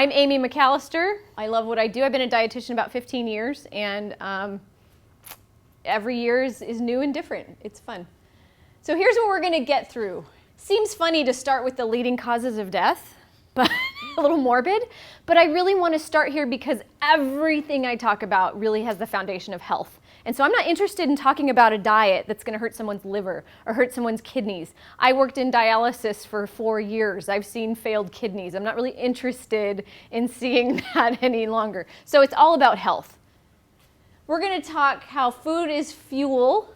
I'm Amy McCallister. I love what I do. I've been a dietitian about 15 years, and every year is new and different. It's fun. So here's what we're going to get through. Seems funny to start with the leading causes of death, but a little morbid. But I really want to start here because everything I talk about really has the foundation of health. And so I'm not interested in talking about a diet that's going to hurt someone's liver or hurt someone's kidneys. I worked in dialysis for 4 years. I've seen failed kidneys. I'm not really interested in seeing that any longer. So it's all about health. We're going to talk how food is fuel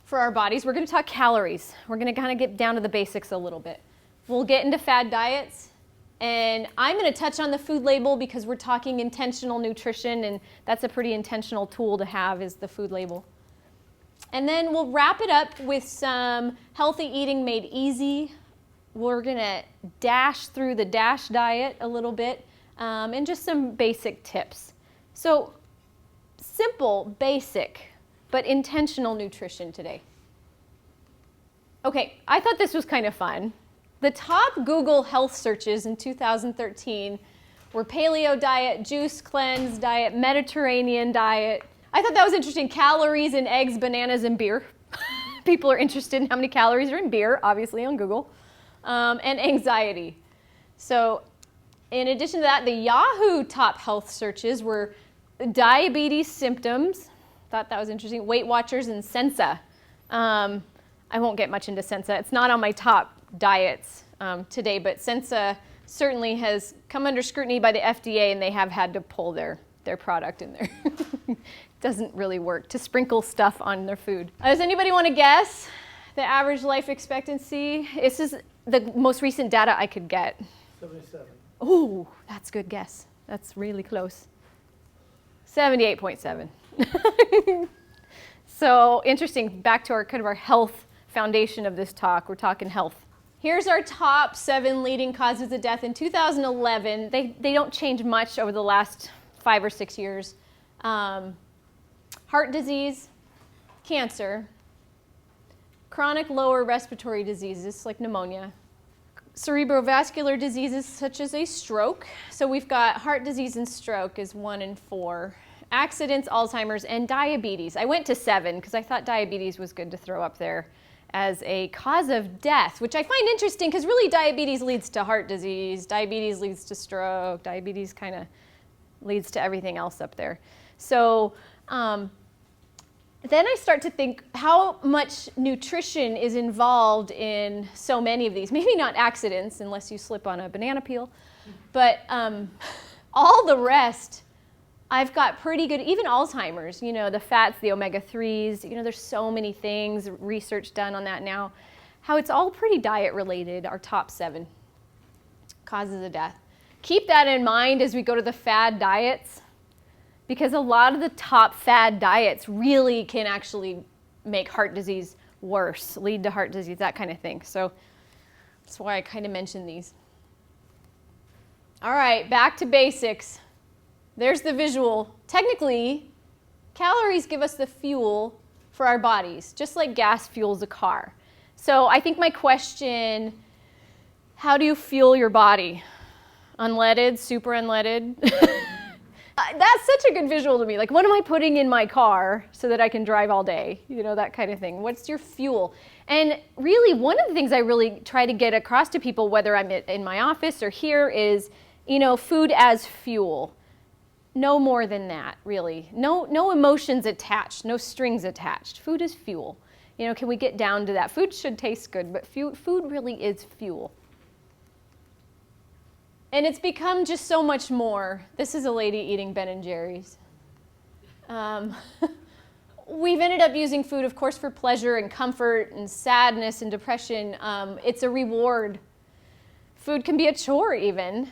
for our bodies. We're going to talk calories. We're going to kind of get down to the basics a little bit. We'll get into fad diets. And I'm going to touch on the food label because we're talking intentional nutrition, and that's a pretty intentional tool to have, is the food label. And then we'll wrap it up with some healthy eating made easy. We're going to dash through the DASH diet a little bit, and just some basic tips. So simple, basic, but intentional nutrition today. Okay, I thought this was kind of fun. The top Google health searches in 2013 were Paleo Diet, Juice Cleanse Diet, Mediterranean Diet. I thought that was interesting. Calories in eggs, bananas, and beer. People are interested in how many calories are in beer, obviously on Google. And anxiety. So in addition to that, the Yahoo top health searches were diabetes symptoms. Thought that was interesting. Weight Watchers and Sensa. I won't get much into Sensa. It's not on my top diets today, but Sensa certainly has come under scrutiny by the FDA, and they have had to pull their product in there. It doesn't really work to sprinkle stuff on their food. Does anybody want to guess the average life expectancy? This is the most recent data I could get. 77. Ooh, that's a good guess. That's really close. 78.7. So interesting. Back to our kind of our health foundation of this talk. We're talking health. Here's our top 7 leading causes of death in 2011. They don't change much over the last 5 or 6 years. Heart disease, cancer, chronic lower respiratory diseases like pneumonia, cerebrovascular diseases such as a stroke. So we've got heart disease and stroke is 1 in 4. Accidents, Alzheimer's, and diabetes. I went to 7 because I thought diabetes was good to throw up there as a cause of death, which I find interesting because really diabetes leads to heart disease, diabetes leads to stroke, diabetes kind of leads to everything else up there. So then I start to think how much nutrition is involved in so many of these. Maybe not accidents unless you slip on a banana peel, but all the rest I've got pretty good, even Alzheimer's, the fats, the omega-3s, there's so many things, research done on that now, how it's all pretty diet related, our top 7 causes of death. Keep that in mind as we go to the fad diets, because a lot of the top fad diets really can actually make heart disease worse, lead to heart disease, that kind of thing. So that's why I kind of mentioned these. All right, back to basics. There's the visual. Technically, calories give us the fuel for our bodies, just like gas fuels a car. So I think my question, how do you fuel your body? Unleaded, super unleaded? That's such a good visual to me. Like, what am I putting in my car so that I can drive all day? That kind of thing. What's your fuel? And really, one of the things I really try to get across to people, whether I'm in my office or here, is, food as fuel. No more than that, really. No emotions attached, no strings attached. Food is fuel. Can we get down to that? Food should taste good, but food really is fuel. And it's become just so much more. This is a lady eating Ben & Jerry's. We've ended up using food, of course, for pleasure and comfort and sadness and depression. It's a reward. Food can be a chore even.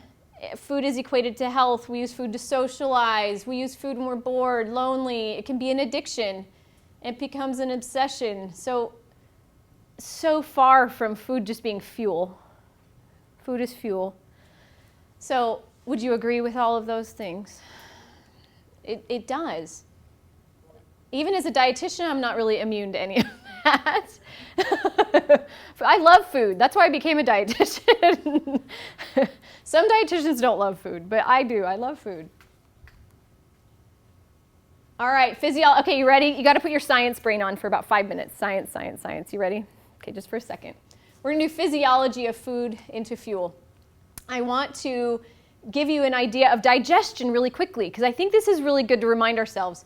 Food is equated to health. We use food to socialize. We use food when we're bored, lonely. It can be an addiction. It becomes an obsession. So far from food just being fuel. Food is fuel. So would you agree with all of those things? It does. Even as a dietitian, I'm not really immune to any of that. I love food. That's why I became a dietitian. Some dietitians don't love food, but I do. I love food. All right, physiology. Okay, you ready? You got to put your science brain on for about 5 minutes. Science, science, science. You ready? Okay, just for a second. We're going to do physiology of food into fuel. I want to give you an idea of digestion really quickly, because I think this is really good to remind ourselves.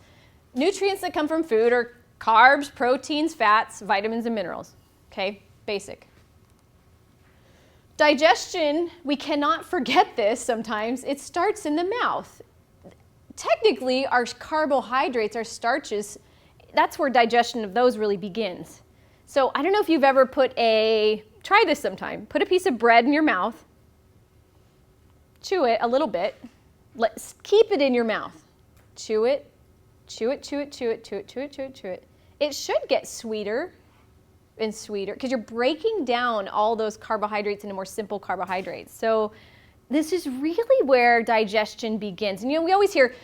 Nutrients that come from food are carbs, proteins, fats, vitamins, and minerals. Okay, basic. Digestion, we cannot forget this sometimes. It starts in the mouth. Technically, our carbohydrates, our starches, that's where digestion of those really begins. So I don't know if you've ever try this sometime. Put a piece of bread in your mouth, chew it a little bit, keep it in your mouth. Chew it, chew it, chew it, chew it, chew it, chew it, chew it, chew it. It should get sweeter and sweeter because you're breaking down all those carbohydrates into more simple carbohydrates. So this is really where digestion begins. And we always hear,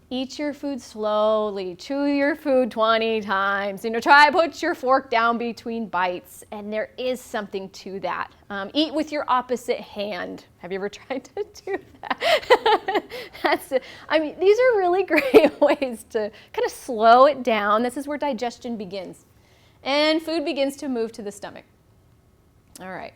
eat your food slowly, chew your food 20 times, try to put your fork down between bites. And there is something to that. Eat with your opposite hand. Have you ever tried to do that? These are really great ways to kind of slow it down. This is where digestion begins. And food begins to move to the stomach. All right.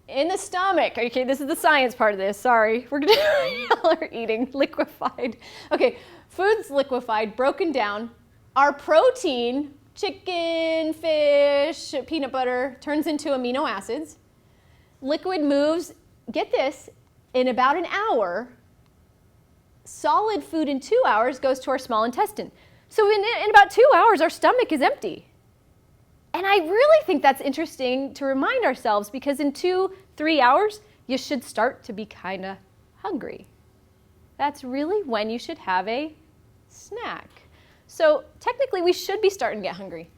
In the stomach, okay, this is the science part of this, sorry. Y'all are eating liquefied. Okay, food's liquefied, broken down. Our protein, chicken, fish, peanut butter, turns into amino acids. Liquid moves, get this, in about an hour. Solid food in 2 hours goes to our small intestine. So in about 2 hours, our stomach is empty. And I really think that's interesting to remind ourselves because in 2-3 hours, you should start to be kind of hungry. That's really when you should have a snack. So technically, we should be starting to get hungry.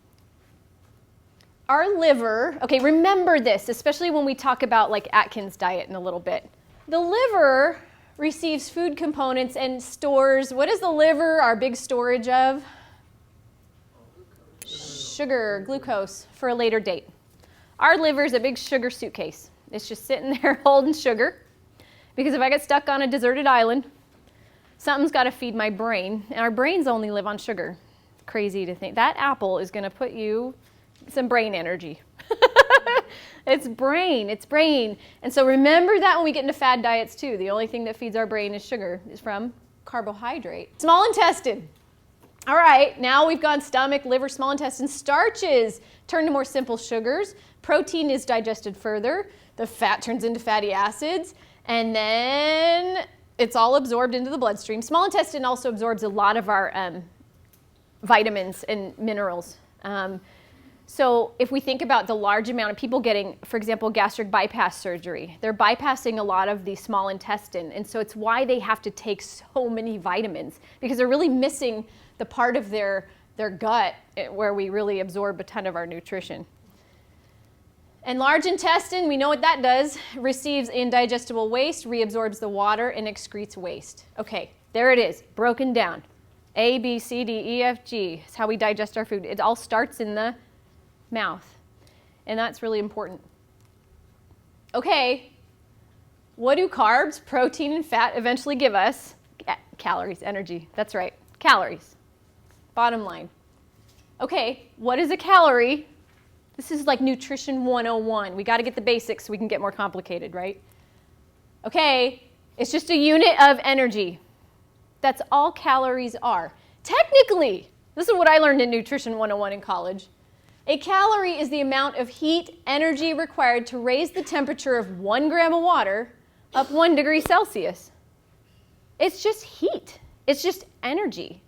Our liver, okay, remember this, especially when we talk about like Atkins diet in a little bit. The liver receives food components and stores, what is the liver, our big storage of? Sugar, glucose, for a later date. Our liver is a big sugar suitcase. It's just sitting there holding sugar because if I get stuck on a deserted island, something's got to feed my brain, and our brains only live on sugar. Crazy to think. That apple is going to put you some brain energy. It's brain, it's brain. And so remember that when we get into fad diets too. The only thing that feeds our brain is sugar, is from carbohydrate. Small intestine. All right, now we've gone stomach, liver, small intestine. Starches turn to more simple sugars. Protein is digested further. The fat turns into fatty acids. And then it's all absorbed into the bloodstream. Small intestine also absorbs a lot of our vitamins and minerals. So if we think about the large amount of people getting, for example, gastric bypass surgery, they're bypassing a lot of the small intestine. And so it's why they have to take so many vitamins because they're really missing the part of their gut where we really absorb a ton of our nutrition. And large intestine, we know what that does, receives indigestible waste, reabsorbs the water, and excretes waste. Okay, there it is, broken down. A, B, C, D, E, F, G. It's how we digest our food. It all starts in the mouth, and that's really important. Okay, what do carbs, protein, and fat eventually give us? Calories, energy, that's right, calories. Bottom line. Okay, what is a calorie? This is like nutrition 101. We got to get the basics so we can get more complicated, right? Okay, it's just a unit of energy. That's all calories are. Technically, this is what I learned in Nutrition 101 in college. A calorie is the amount of heat energy required to raise the temperature of 1 gram of water up 1 degree Celsius. It's just heat. It's just energy.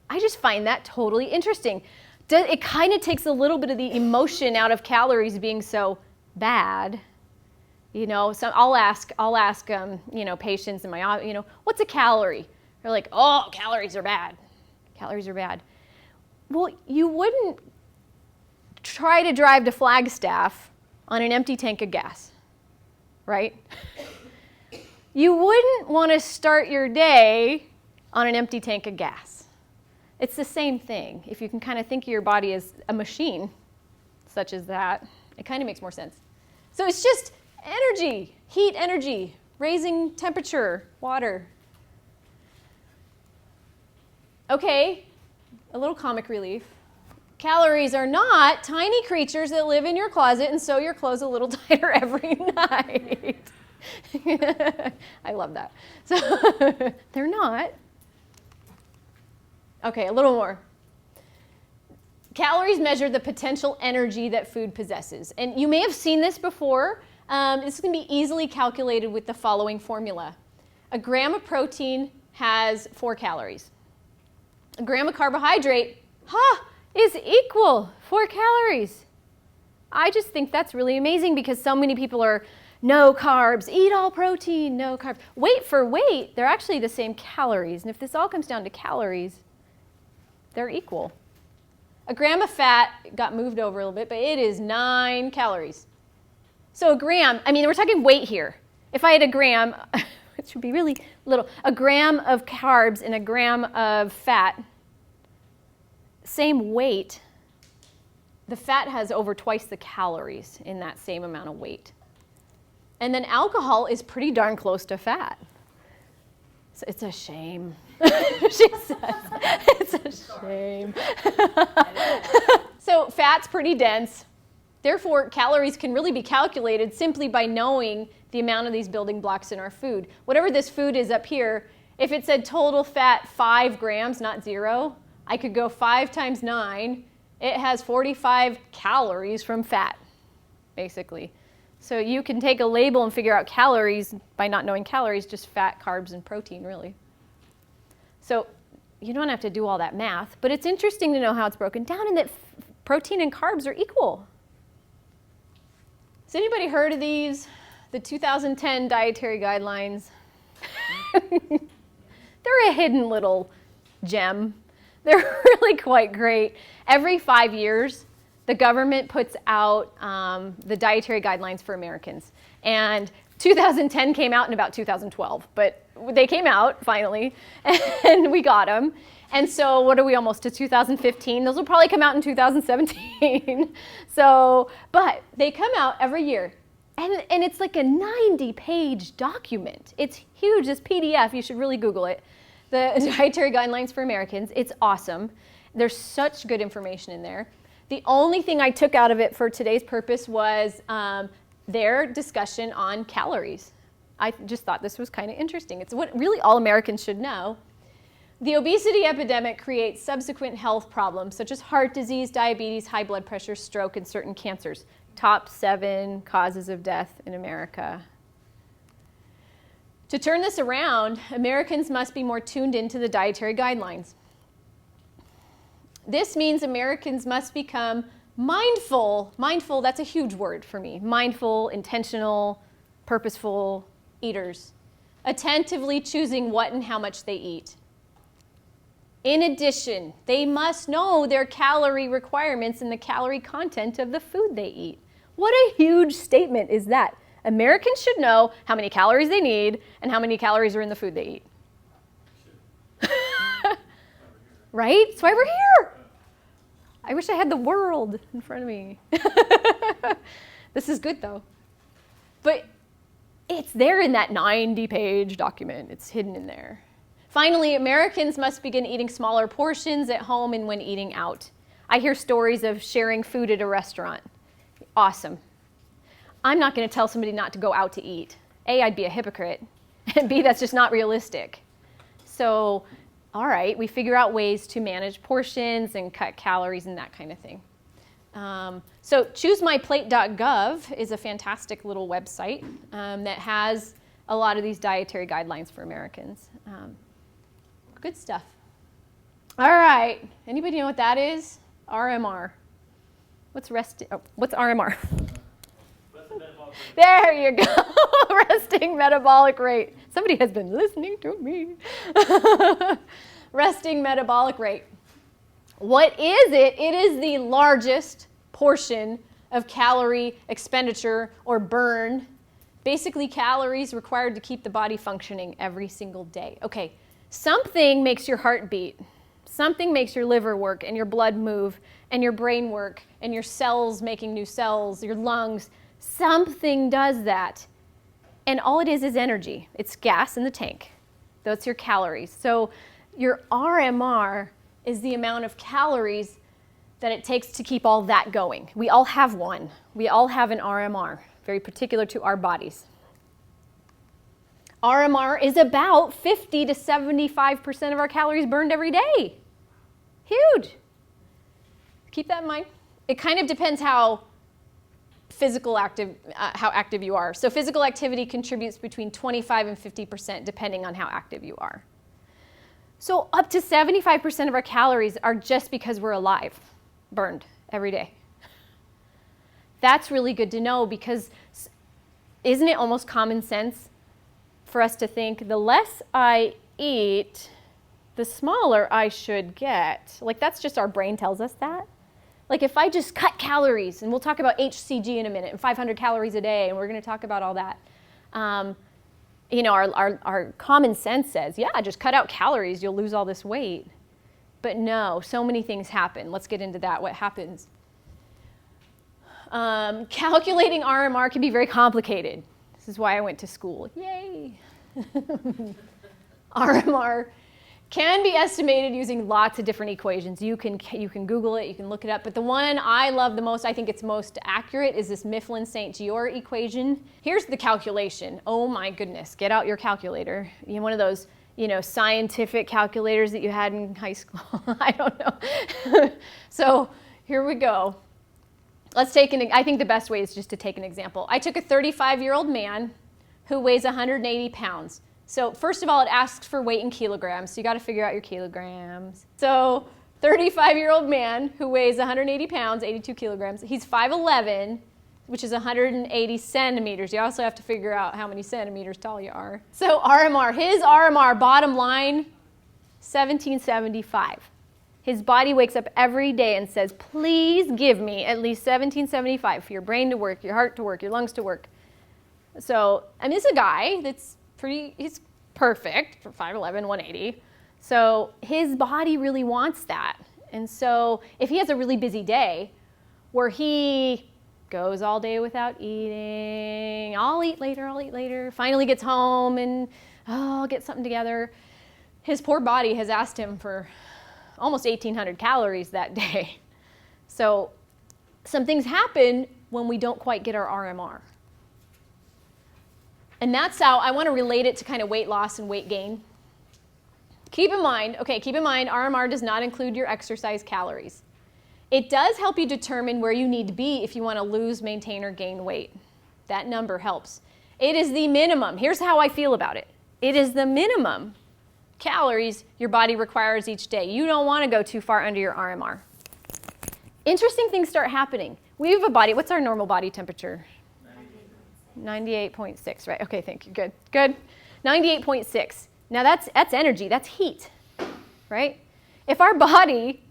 I just find that totally interesting. It kind of takes a little bit of the emotion out of calories being so bad. So I'll ask patients in my, what's a calorie? They're like, oh, calories are bad. Calories are bad. Well, you wouldn't try to drive to Flagstaff on an empty tank of gas, right? You wouldn't want to start your day on an empty tank of gas. it's the same thing. If you can kind of think of your body as a machine, such as that, it kind of makes more sense. So it's just energy, heat energy, raising temperature, water. Okay, a little comic relief. Calories are not tiny creatures that live in your closet and sew your clothes a little tighter every night. I love that. So they're not. Okay, a little more. Calories measure the potential energy that food possesses. And you may have seen this before. This can be easily calculated with the following formula. A gram of protein has 4 calories. A gram of carbohydrate, is equal 4 calories. I just think that's really amazing because so many people are no carbs, eat all protein, no carbs. Weight for weight, they're actually the same calories. And if this all comes down to calories, they're equal. A gram of fat got moved over a little bit, but it is 9 calories. So a gram, we're talking weight here. If I had a gram, which would be really little, a gram of carbs and a gram of fat, same weight, the fat has over twice the calories in that same amount of weight. And then alcohol is pretty darn close to fat. So it's a shame. She says, it's a shame. So fat's pretty dense. Therefore, calories can really be calculated simply by knowing the amount of these building blocks in our food. Whatever this food is up here, if it said total fat 5 grams, not 0, I could go 5 times 9. It has 45 calories from fat, basically. So you can take a label and figure out calories by not knowing calories, just fat, carbs, and protein, really. So you don't have to do all that math, but it's interesting to know how it's broken down and that protein and carbs are equal. Has anybody heard of these? The 2010 Dietary Guidelines? They're a hidden little gem. They're really quite great. Every 5 years, the government puts out the dietary guidelines for Americans. And 2010 came out in about 2012, but they came out finally, and we got them. And so what are we almost to 2015? Those will probably come out in 2017. But they come out every year. And it's like a 90-page document. It's huge, this PDF. You should really Google it. The Dietary Guidelines for Americans. It's awesome. There's such good information in there. The only thing I took out of it for today's purpose was their discussion on calories. I just thought this was kind of interesting. It's what really all Americans should know. The obesity epidemic creates subsequent health problems such as heart disease, diabetes, high blood pressure, stroke, and certain cancers. Top 7 causes of death in America. To turn this around, Americans must be more tuned into the dietary guidelines. This means Americans must become mindful. Mindful, that's a huge word for me. Mindful, intentional, purposeful eaters. Attentively choosing what and how much they eat. In addition, they must know their calorie requirements and the calorie content of the food they eat. What a huge statement is that? Americans should know how many calories they need and how many calories are in the food they eat. Right? That's why we're here. I wish I had the world in front of me. This is good though. But it's there in that 90-page document. It's hidden in there. Finally, Americans must begin eating smaller portions at home and when eating out. I hear stories of sharing food at a restaurant. Awesome. I'm not going to tell somebody not to go out to eat. A, I'd be a hypocrite. And B, that's just not realistic. So, all right, we figure out ways to manage portions and cut calories and that kind of thing. So choosemyplate.gov is a fantastic little website that has a lot of these dietary guidelines for Americans. Good stuff. All right, anybody know what that is? RMR. What's RMR? There you go. Resting metabolic rate. Somebody has been listening to me. Resting metabolic rate. What is it? It is the largest portion of calorie expenditure or burn. Basically, calories required to keep the body functioning every single day. Okay, something makes your heart beat. Something makes your liver work and your blood move and your brain work and your cells making new cells, your lungs. Something does that. And all it is energy. It's gas in the tank. That's your calories. So your RMR is the amount of calories that it takes to keep all that going. We all have one. We all have an RMR, very particular to our bodies. RMR is about 50 to 75% of our calories burned every day. Huge. Keep that in mind. It kind of depends how active you are. So physical activity contributes between 25 and 50% depending on how active you are. So up to 75% of our calories are just because we're alive, burned every day. That's really good to know, because isn't it almost common sense for us to think the less I eat, the smaller I should get? Like, that's just our brain tells us that. Like, if I just cut calories, and we'll talk about HCG in a minute, and 500 calories a day, and we're going to talk about all that. Our common sense says, yeah, just cut out calories, you'll lose all this weight. But no, so many things happen. Let's get into that, what happens. Calculating RMR can be very complicated. This is why I went to school. Yay! RMR can be estimated using lots of different equations. You can Google it, you can look it up, but the one I love the most, I think it's most accurate, is this Mifflin-St. Jeor equation. Here's the calculation. Oh my goodness, get out your calculator. One of those, scientific calculators that you had in high school. I don't know. So here we go. Let's take I think the best way is just to take an example. I took a 35-year-old man who weighs 180 pounds. So first of all, it asks for weight in kilograms, so you got to figure out your kilograms. So 35-year-old man who weighs 180 pounds, 82 kilograms. He's 5'11", which is 180 centimeters. You also have to figure out how many centimeters tall you are. So RMR, his RMR, bottom line, 1775. His body wakes up every day and says, please give me at least 1775 for your brain to work, your heart to work, your lungs to work. So, this is a guy that's he's perfect for 5'11", 180. So his body really wants that. And so if he has a really busy day where he goes all day without eating, I'll eat later, finally gets home and, I'll get something together. His poor body has asked him for almost 1,800 calories that day. So some things happen when we don't quite get our RMR. And that's how I want to relate it to kind of weight loss and weight gain. Keep in mind, RMR does not include your exercise calories. It does help you determine where you need to be if you want to lose, maintain, or gain weight. That number helps. It is the minimum. Here's how I feel about it. It is the minimum calories your body requires each day. You don't want to go too far under your RMR. Interesting things start happening. We have a body, what's our normal body temperature? 98.6, right? Okay, thank you. Good. 98.6. Now that's energy, that's heat, right? If our body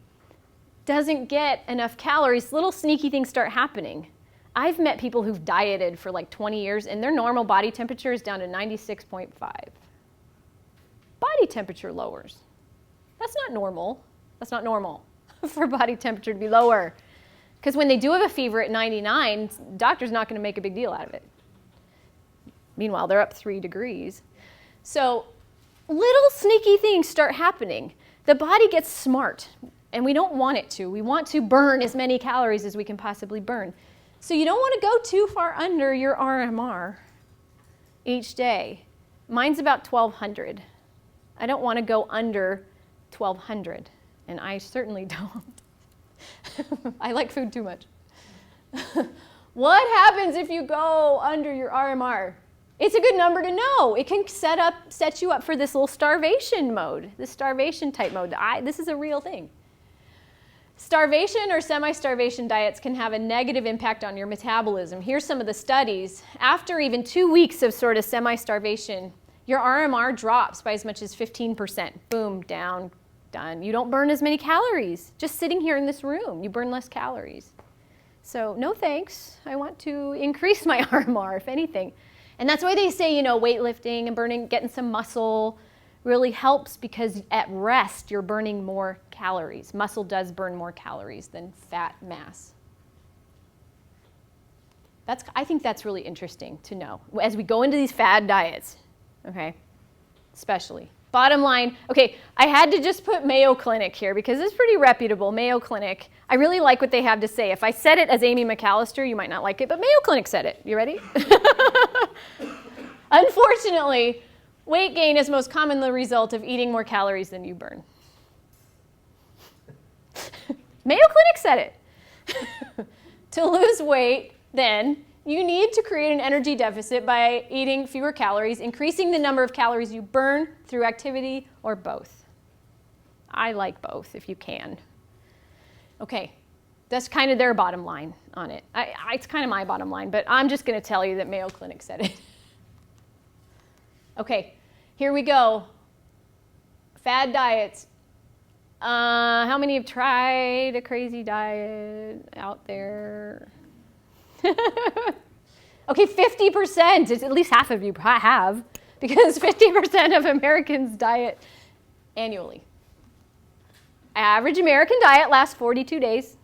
doesn't get enough calories, little sneaky things start happening. I've met people who've dieted for like 20 years and their normal body temperature is down to 96.5. Body temperature lowers. That's not normal. That's not normal for body temperature to be lower. Because when they do have a fever at 99, doctor's not going to make a big deal out of it. Meanwhile, they're up 3 degrees. So little sneaky things start happening. The body gets smart, and we don't want it to. We want to burn as many calories as we can possibly burn. So you don't want to go too far under your RMR each day. Mine's about 1,200. I don't want to go under 1,200, and I certainly don't. I like food too much. What happens if you go under your RMR? It's a good number to know. It can set you up for this little starvation mode, this starvation type mode. This is a real thing. Starvation or semi-starvation diets can have a negative impact on your metabolism. Here's some of the studies. After even 2 weeks of sort of semi-starvation, your RMR drops by as much as 15%. Boom, down, done. You don't burn as many calories. Just sitting here in this room, you burn less calories. So no thanks. I want to increase my RMR, if anything. And that's why they say, weightlifting and getting some muscle, really helps because at rest you're burning more calories. Muscle does burn more calories than fat mass. I think that's really interesting to know as we go into these fad diets, okay, especially. Bottom line, okay, I had to just put Mayo Clinic here because it's pretty reputable, Mayo Clinic. I really like what they have to say. If I said it as Amy McCallister, you might not like it, but Mayo Clinic said it. You ready? Unfortunately, weight gain is most commonly the result of eating more calories than you burn. Mayo Clinic said it. To lose weight, then, you need to create an energy deficit by eating fewer calories, increasing the number of calories you burn through activity, or both. I like both if you can. Okay, that's kind of their bottom line on it. It's kind of my bottom line, but I'm just going to tell you that Mayo Clinic said it. Okay, here we go. Fad diets. How many have tried a crazy diet out there? Okay, 50%. It's at least half of you have, because 50% of Americans diet annually. Average American diet lasts 42 days.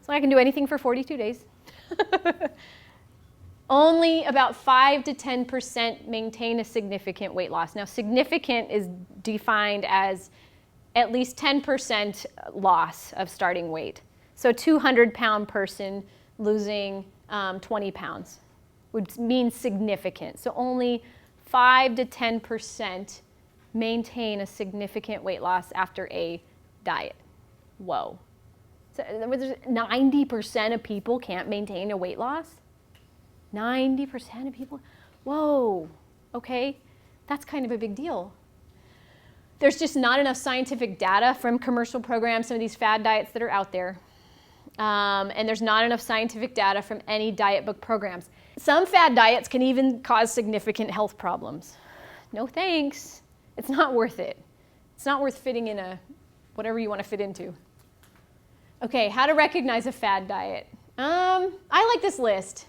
So I can do anything for 42 days. Only about 5 to 10% maintain a significant weight loss. Now, significant is defined as at least 10% loss of starting weight. So 200-pound person losing 20 pounds would mean significant. So only 5 to 10% maintain a significant weight loss after a diet. Whoa. So 90% of people can't maintain a weight loss? 90% of people? Whoa. Okay. That's kind of a big deal. There's just not enough scientific data from commercial programs, some of these fad diets that are out there. And there's not enough scientific data from any diet book programs. Some fad diets can even cause significant health problems. No thanks. It's not worth it. It's not worth fitting in whatever you want to fit into. Okay, how to recognize a fad diet. I like this list.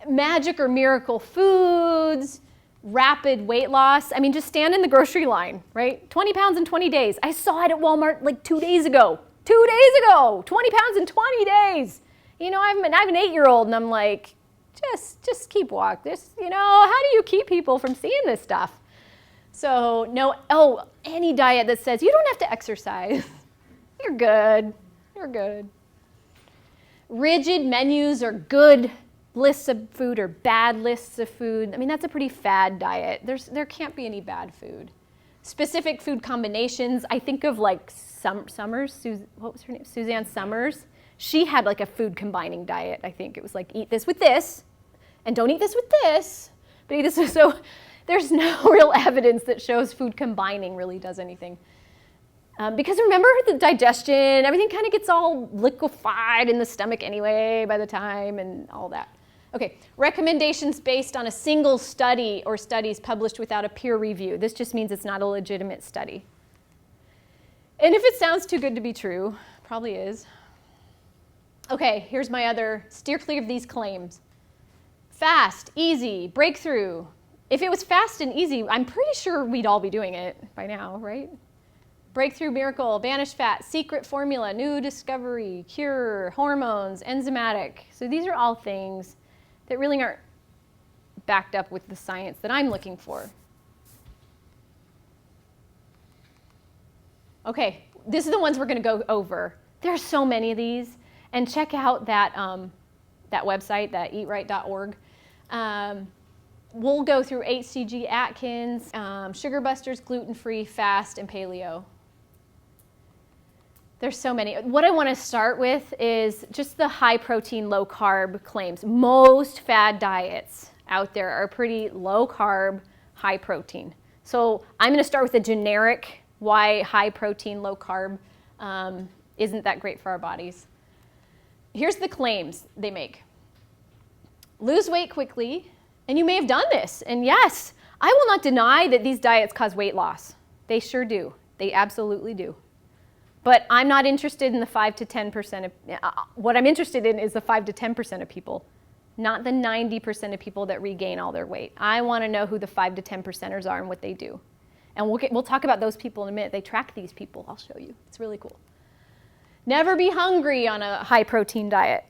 Magic or miracle foods, rapid weight loss. I mean, just stand in the grocery line, right? 20 pounds in 20 days. I saw it at Walmart like 2 days ago. 2 days ago, 20 pounds in 20 days. You know, I have an 8-year-old and I'm like, just keep walking. How do you keep people from seeing this stuff? So any diet that says you don't have to exercise, you're good. You're good. Rigid menus are good lists of food or bad lists of food. I mean, that's a pretty fad diet. There can't be any bad food. Specific food combinations, I think of like Summers, what was her name? Suzanne Summers. She had like a food combining diet, I think. It was like, eat this with this, and don't eat this with this, but eat this. So there's no real evidence that shows food combining really does anything. Because remember the digestion, everything kind of gets all liquefied in the stomach anyway by the time and all that. Okay, recommendations based on a single study or studies published without a peer review. This just means it's not a legitimate study. And if it sounds too good to be true, probably is. Okay, here's my other, steer clear of these claims. Fast, easy, breakthrough. If it was fast and easy, I'm pretty sure we'd all be doing it by now, right? Breakthrough, miracle, banish fat, secret formula, new discovery, cure, hormones, enzymatic. So these are all things that really aren't backed up with the science that I'm looking for. Okay, this is the ones we're going to go over. There's so many of these. And check out that website, that eatright.org. We'll go through HCG, Atkins, Sugarbusters, GlutenFree, Fast, and Paleo. There's so many. What I want to start with is just the high protein, low carb claims. Most fad diets out there are pretty low carb, high protein. So I'm going to start with a generic why high protein, low carb isn't that great for our bodies. Here's the claims they make. Lose weight quickly, and you may have done this. And yes, I will not deny that these diets cause weight loss. They sure do. They absolutely do. But I'm not interested in the 5 to 10% of, what I'm interested in is the 5 to 10% of people, not the 90% of people that regain all their weight. I want to know who the 5 to 10%ers are and what they do. And we'll talk about those people in a minute. They track these people. I'll show you. It's really cool. Never be hungry on a high-protein diet.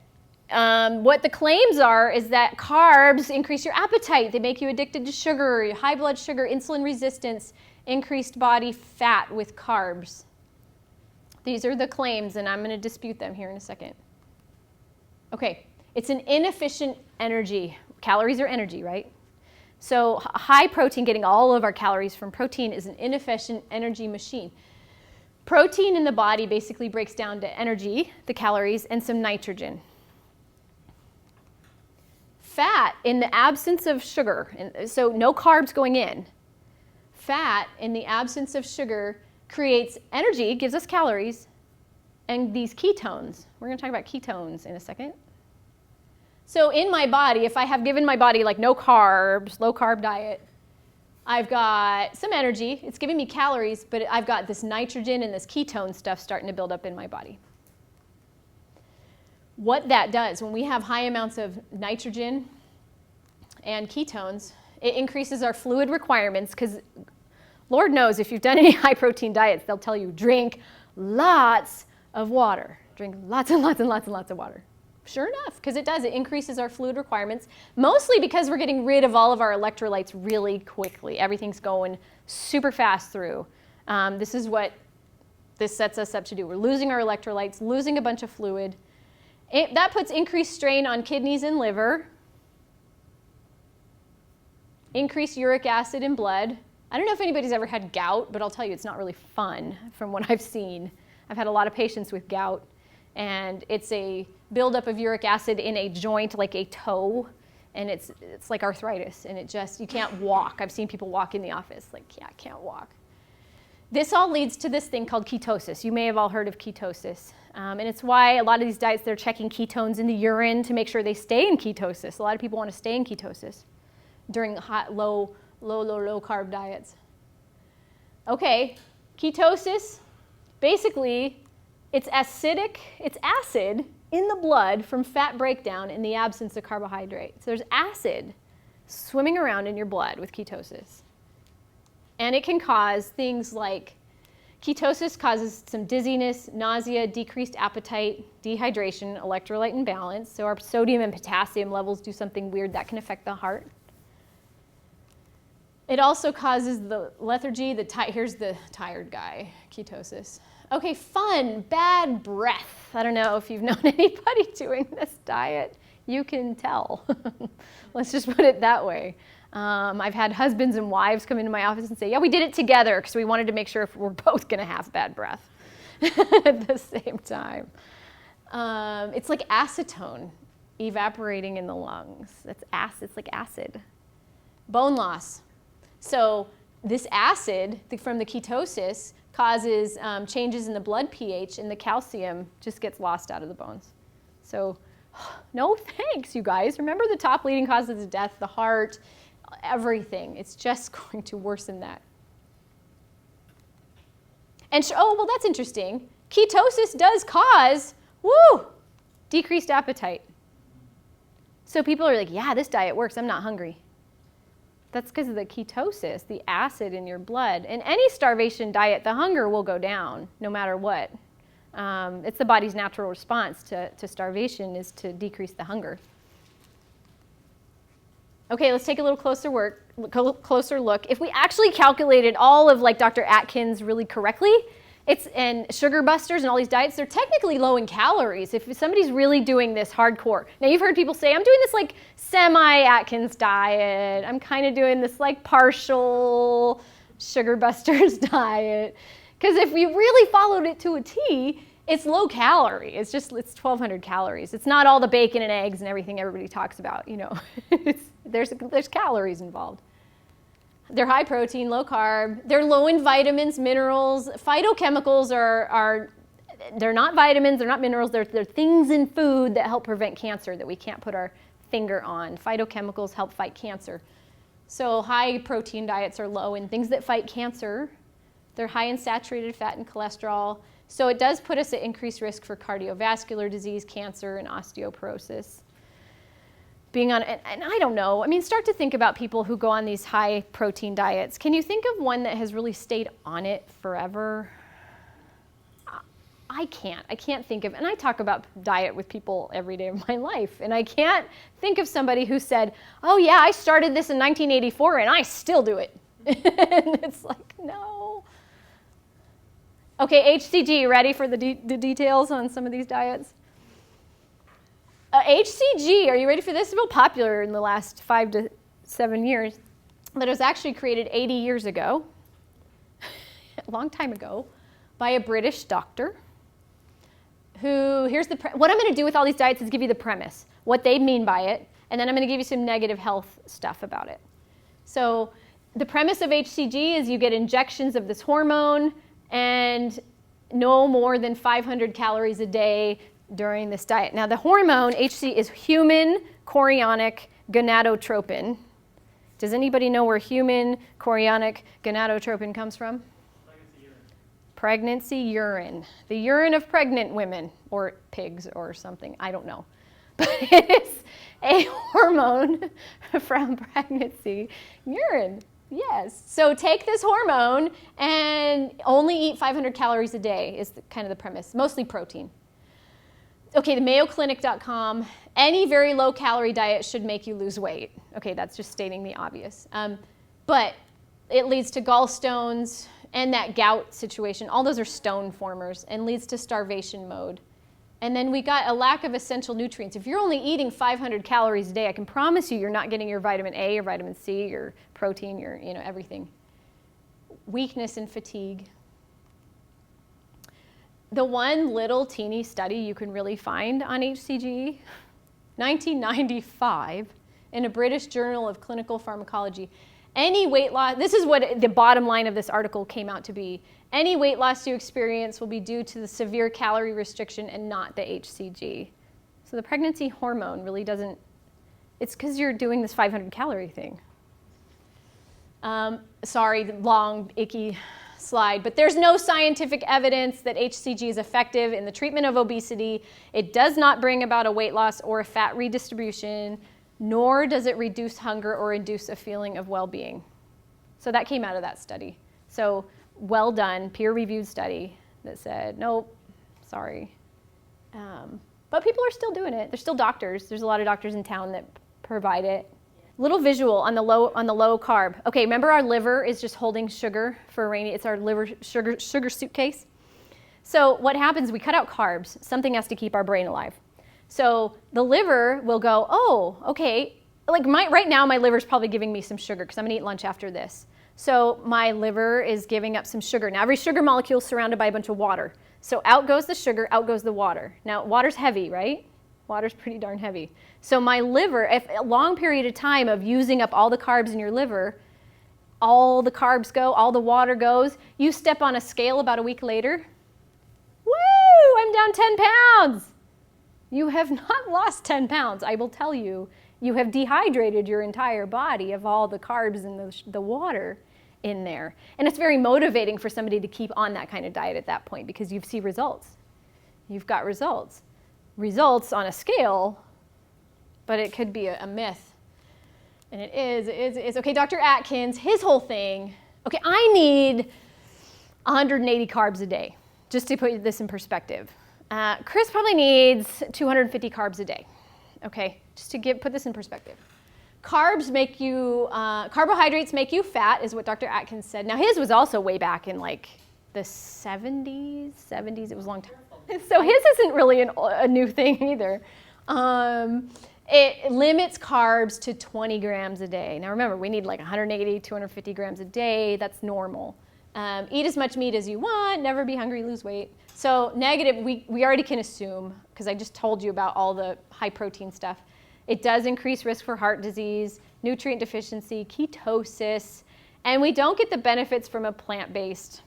What the claims are is that carbs increase your appetite. They make you addicted to sugar, high blood sugar, insulin resistance, increased body fat with carbs. These are the claims, and I'm going to dispute them here in a second. Okay, it's an inefficient energy. Calories are energy, right? So high protein, getting all of our calories from protein, is an inefficient energy machine. Protein in the body basically breaks down to energy, the calories, and some nitrogen. Fat, in the absence of sugar, so no carbs going in, fat in the absence of sugar creates energy, gives us calories, and these ketones. We're going to talk about ketones in a second. So in my body, if I have given my body like no carbs, low carb diet, I've got some energy, it's giving me calories, but I've got this nitrogen and this ketone stuff starting to build up in my body. What that does, when we have high amounts of nitrogen and ketones, it increases our fluid requirements, because Lord knows if you've done any high protein diets, they'll tell you drink lots of water. Drink lots and lots and lots and lots of water. Sure enough, because it does. It increases our fluid requirements, mostly because we're getting rid of all of our electrolytes really quickly. Everything's going super fast through. This is what this sets us up to do. We're losing our electrolytes, losing a bunch of fluid. That puts increased strain on kidneys and liver, increased uric acid in blood. I don't know if anybody's ever had gout, but I'll tell you it's not really fun from what I've seen. I've had a lot of patients with gout, and it's a buildup of uric acid in a joint like a toe, and it's like arthritis, and you can't walk. I've seen people walk in the office like, yeah, I can't walk. This all leads to this thing called ketosis. You may have all heard of ketosis. And it's why a lot of these diets, they're checking ketones in the urine to make sure they stay in ketosis. A lot of people want to stay in ketosis during hot, low carb diets. Okay, ketosis, basically, it's acid in the blood from fat breakdown in the absence of carbohydrate. So there's acid swimming around in your blood with ketosis. And it can cause things like, ketosis causes some dizziness, nausea, decreased appetite, dehydration, electrolyte imbalance. So our sodium and potassium levels do something weird that can affect the heart. It also causes the lethargy, here's the tired guy, ketosis. Okay, fun, bad breath. I don't know if you've known anybody doing this diet. You can tell. Let's just put it that way. I've had husbands and wives come into my office and say, yeah, we did it together because we wanted to make sure if we're both going to have bad breath at the same time. It's like acetone evaporating in the lungs. That's acid. It's like acid. Bone loss. So this acid from the ketosis causes changes in the blood pH, and the calcium just gets lost out of the bones. So no thanks, you guys. Remember the top leading causes of death, the heart, everything. It's just going to worsen that. And well, that's interesting. Ketosis does cause, decreased appetite. So people are like, yeah, this diet works. I'm not hungry. That's because of the ketosis, the acid in your blood. In any starvation diet, the hunger will go down no matter what. It's the body's natural response to starvation is to decrease the hunger. Okay, let's take a little closer look. If we actually calculated all of like Dr. Atkins really correctly, and Sugarbusters and all these diets, they're technically low in calories if somebody's really doing this hardcore. Now you've heard people say, I'm doing this like semi-Atkins diet. I'm kind of doing this like partial Sugarbusters diet. Because if we really followed it to a T, it's low calorie. It's 1,200 calories. It's not all the bacon and eggs and everything everybody talks about, you know. There's calories involved. They're high protein, low carb. They're low in vitamins, minerals. Phytochemicals they're not vitamins, they're not minerals. They're things in food that help prevent cancer that we can't put our finger on. Phytochemicals help fight cancer. So high protein diets are low in things that fight cancer. They're high in saturated fat and cholesterol. So it does put us at increased risk for cardiovascular disease, cancer, and osteoporosis. being on, and I don't know, I mean, start to think about people who go on these high protein diets. Can you think of one that has really stayed on it forever? I can't think of, and I talk about diet with people every day of my life, and I can't think of somebody who said, oh yeah, I started this in 1984 and I still do it. And it's like, no. Okay, HCG, you ready for the details on some of these diets? HCG, are you ready for this? It's real popular in the last 5 to 7 years, but it was actually created 80 years ago, a long time ago, by a British doctor who, what I'm going to do with all these diets is give you the premise, what they mean by it, and then I'm going to give you some negative health stuff about it. So the premise of HCG is you get injections of this hormone and no more than 500 calories a day during this diet. Now the hormone, HCG, is human chorionic gonadotropin. Does anybody know where human chorionic gonadotropin comes from? Pregnancy urine. The urine of pregnant women, or pigs or something, I don't know. But it is a hormone from pregnancy urine. Yes. So take this hormone and only eat 500 calories a day is kind of the premise, mostly protein. Okay, the MayoClinic.com, any very low calorie diet should make you lose weight. Okay, that's just stating the obvious. But it leads to gallstones and that gout situation. All those are stone formers and leads to starvation mode. And then we got a lack of essential nutrients. If you're only eating 500 calories a day, I can promise you you're not getting your vitamin A, your vitamin C, your protein, your everything. Weakness and fatigue. The one little teeny study you can really find on HCG, 1995, in a British Journal of Clinical Pharmacology. Any weight loss, this is what the bottom line of this article came out to be. Any weight loss you experience will be due to the severe calorie restriction and not the HCG. So the pregnancy hormone really doesn't, it's because you're doing this 500 calorie thing. Sorry, long, icky slide, but there's no scientific evidence that HCG is effective in the treatment of obesity. It does not bring about a weight loss or a fat redistribution, nor does it reduce hunger or induce a feeling of well-being. So that came out of that study. So well done, peer-reviewed study that said, nope, sorry. But people are still doing it. There's still doctors. There's a lot of doctors in town that provide it. Little visual on the low carb. Okay, remember our liver is just holding sugar for a rainy, it's our liver sugar suitcase. So what happens, we cut out carbs. Something has to keep our brain alive. So the liver will go, oh, okay, like right now my liver's probably giving me some sugar because I'm gonna eat lunch after this. So my liver is giving up some sugar. Now every sugar molecule is surrounded by a bunch of water. So out goes the sugar, out goes the water. Now water's heavy, right? Water's pretty darn heavy. So my liver, if a long period of time of using up all the carbs in your liver, all the carbs go, all the water goes, you step on a scale about a week later, woo, I'm down 10 pounds. You have not lost 10 pounds. I will tell you, you have dehydrated your entire body of all the carbs and the water in there. And it's very motivating for somebody to keep on that kind of diet at that point because you see results. You've got results. Results on a scale, but it could be a myth. And it is. Okay, Dr. Atkins, his whole thing, okay, I need 180 carbs a day, just to put this in perspective. Chris probably needs 250 carbs a day, okay, just to put this in perspective. Carbs make you, carbohydrates make you fat, is what Dr. Atkins said. Now his was also way back in like the 70s, it was a long time. So his isn't really a new thing either. It limits carbs to 20 grams a day. Now remember, we need like 180, 250 grams a day. That's normal. Eat as much meat as you want, never be hungry, lose weight. So negative, we already can assume, because I just told you about all the high protein stuff. It does increase risk for heart disease, nutrient deficiency, ketosis, and we don't get the benefits from a plant-based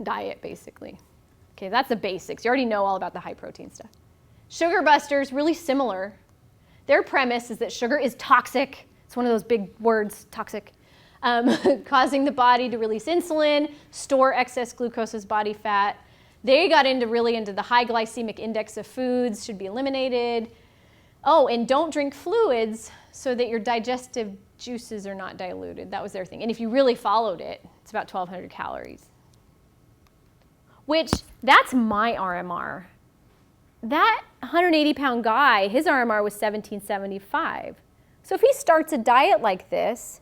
diet, basically. Okay, that's the basics. You already know all about the high protein stuff. Sugarbusters, really similar. Their premise is that sugar is toxic. It's one of those big words, toxic. Causing the body to release insulin, store excess glucose as body fat. They got really into the high glycemic index of foods, should be eliminated. Oh, and don't drink fluids so that your digestive juices are not diluted. That was their thing. And if you really followed it, it's about 1,200 calories. Which, that's my RMR. That 180-pound guy, his RMR was 1,775. So if he starts a diet like this,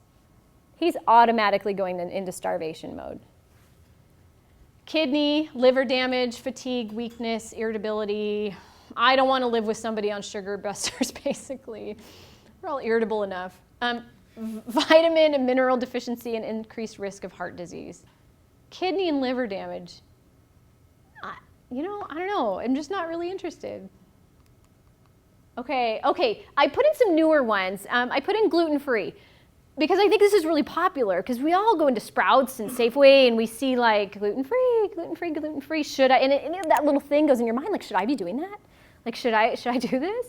he's automatically going into starvation mode. Kidney, liver damage, fatigue, weakness, irritability. I don't want to live with somebody on Sugarbusters, basically. We're all irritable enough. Vitamin and mineral deficiency and increased risk of heart disease. Kidney and liver damage. I don't know. I'm just not really interested. Okay. I put in some newer ones. I put in gluten-free because I think this is really popular because we all go into Sprouts and Safeway and we see like gluten-free, gluten-free, gluten-free. Should I? And that little thing goes in your mind like, should I be doing that? Like, should I do this?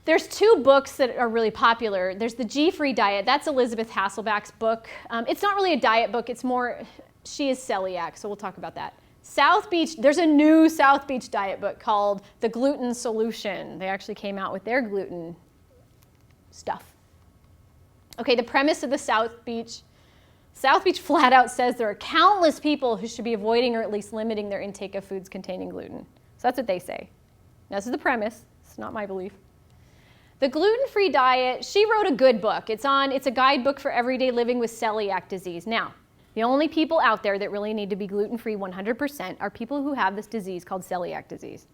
There's two books that are really popular. There's the G-Free Diet. That's Elizabeth Hasselbeck's book. It's not really a diet book. It's more, she is celiac, so we'll talk about that. South Beach, there's a new South Beach diet book called The Gluten Solution. They actually came out with their gluten stuff. Okay, the premise of the South Beach flat out says there are countless people who should be avoiding or at least limiting their intake of foods containing gluten. So that's what they say. Now, this is the premise. It's not my belief. The gluten-free diet, she wrote a good book. It's a guidebook for everyday living with celiac disease. Now, the only people out there that really need to be gluten-free 100% are people who have this disease called celiac disease.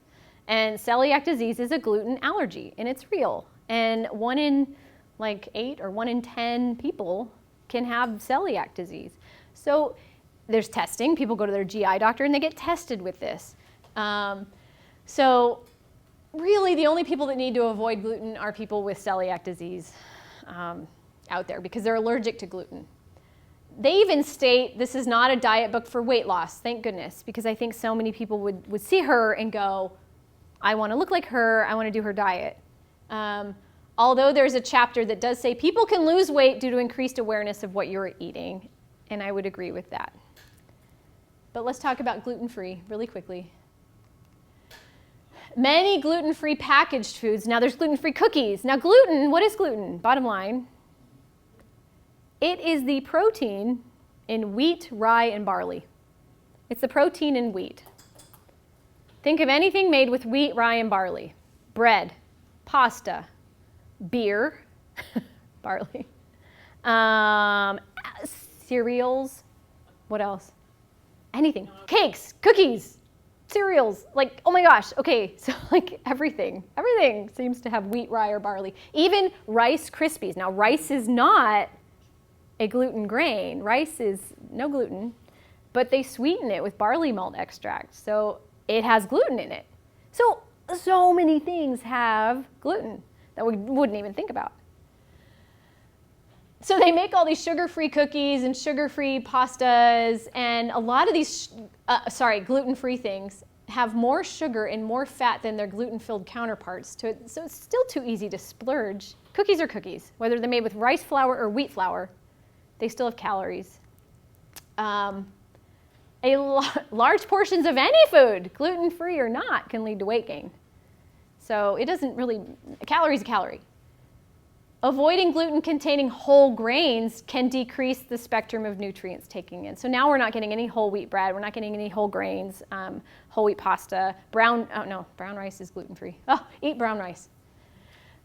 And celiac disease is a gluten allergy, and it's real. And 1 in 8 or 1 in 10 people can have celiac disease. So there's testing. People go to their GI doctor and they get tested with this. So really the only people that need to avoid gluten are people with celiac disease out there because they're allergic to gluten. They even state this is not a diet book for weight loss, thank goodness, because I think so many people would see her and go, I want to look like her, I want to do her diet. Although there's a chapter that does say people can lose weight due to increased awareness of what you're eating, and I would agree with that. But let's talk about gluten-free really quickly. Many gluten-free packaged foods. Now there's gluten-free cookies. Now gluten, what is gluten? Bottom line, it is the protein in wheat, rye, and barley. It's the protein in wheat. Think of anything made with wheat, rye, and barley. Bread, pasta, beer, barley, cereals, what else? Anything. Cakes, cookies, cereals, like, oh my gosh, okay, so like everything seems to have wheat, rye, or barley. Even Rice Krispies. Now rice is not a gluten grain. Rice is no gluten, but they sweeten it with barley malt extract, so it has gluten in it. So many things have gluten that we wouldn't even think about. So they make all these sugar-free cookies and sugar-free pastas, and a lot of these, gluten-free things have more sugar and more fat than their gluten-filled counterparts. So it's still too easy to splurge. Cookies are cookies, whether they're made with rice flour or wheat flour, they still have calories. Large portions of any food, gluten-free or not, can lead to weight gain. So it doesn't really, a calorie is a calorie. Avoiding gluten-containing whole grains can decrease the spectrum of nutrients taking in. So now we're not getting any whole wheat bread, we're not getting any whole grains, whole wheat pasta, brown rice is gluten-free. Oh, eat brown rice.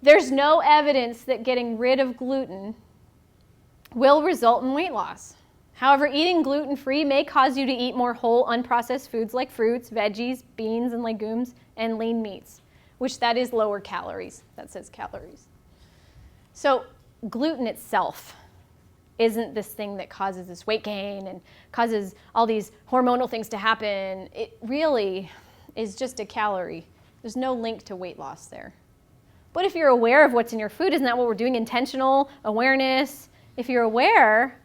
There's no evidence that getting rid of gluten will result in weight loss. However, eating gluten-free may cause you to eat more whole, unprocessed foods like fruits, veggies, beans, and legumes, and lean meats, which that is lower calories. That says calories. So gluten itself isn't this thing that causes this weight gain and causes all these hormonal things to happen. It really is just a calorie. There's no link to weight loss there. But if you're aware of what's in your food, isn't that what we're doing? Intentional awareness. If you're aware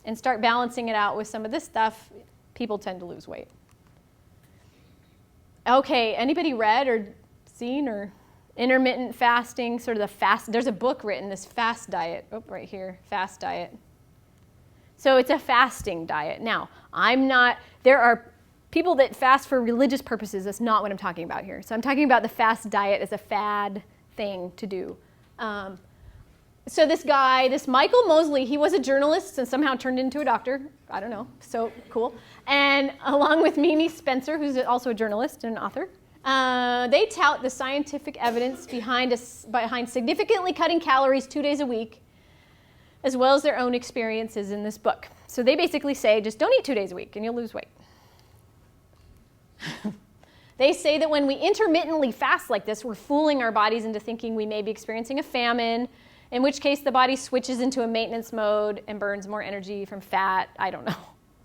and start balancing it out with some of this stuff, people tend to lose weight. Okay, anybody read or seen or intermittent fasting, sort of the fast, there's a book written, this Fast Diet, right here, Fast Diet. So it's a fasting diet. Now, there are people that fast for religious purposes, that's not what I'm talking about here. So I'm talking about the Fast Diet as a fad thing to do. So this guy, this Michael Mosley, he was a journalist and somehow turned into a doctor. I don't know, so cool. And along with Mimi Spencer, who's also a journalist and an author, they tout the scientific evidence behind significantly cutting calories 2 days a week, as well as their own experiences in this book. So they basically say, just don't eat 2 days a week and you'll lose weight. They say that when we intermittently fast like this, we're fooling our bodies into thinking we may be experiencing a famine, in which case the body switches into a maintenance mode and burns more energy from fat. I don't know.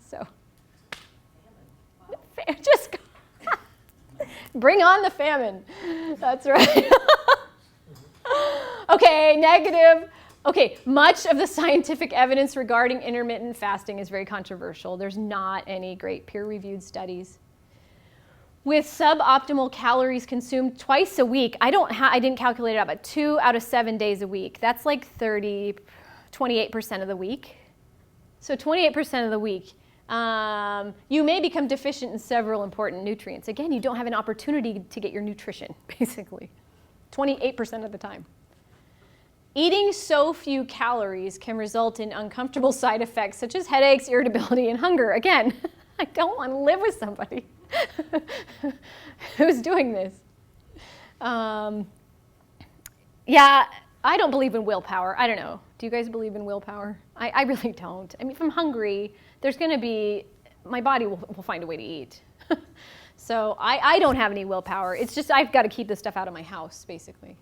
So just bring on the famine. That's right. Okay, negative. Okay, much of the scientific evidence regarding intermittent fasting is very controversial. There's not any great peer-reviewed studies. With suboptimal calories consumed twice a week, I didn't calculate it out, but 2 out of 7 days a week. That's like 28% of the week. So 28% of the week, you may become deficient in several important nutrients. Again, you don't have an opportunity to get your nutrition, basically, 28% of the time. Eating so few calories can result in uncomfortable side effects such as headaches, irritability, and hunger. Again, I don't want to live with somebody who's doing this. Yeah, I don't believe in willpower. I don't know. Do you guys believe in willpower? I really don't. I mean, if I'm hungry, there's going to be, my body will find a way to eat. So I don't have any willpower. It's just I've got to keep this stuff out of my house, basically.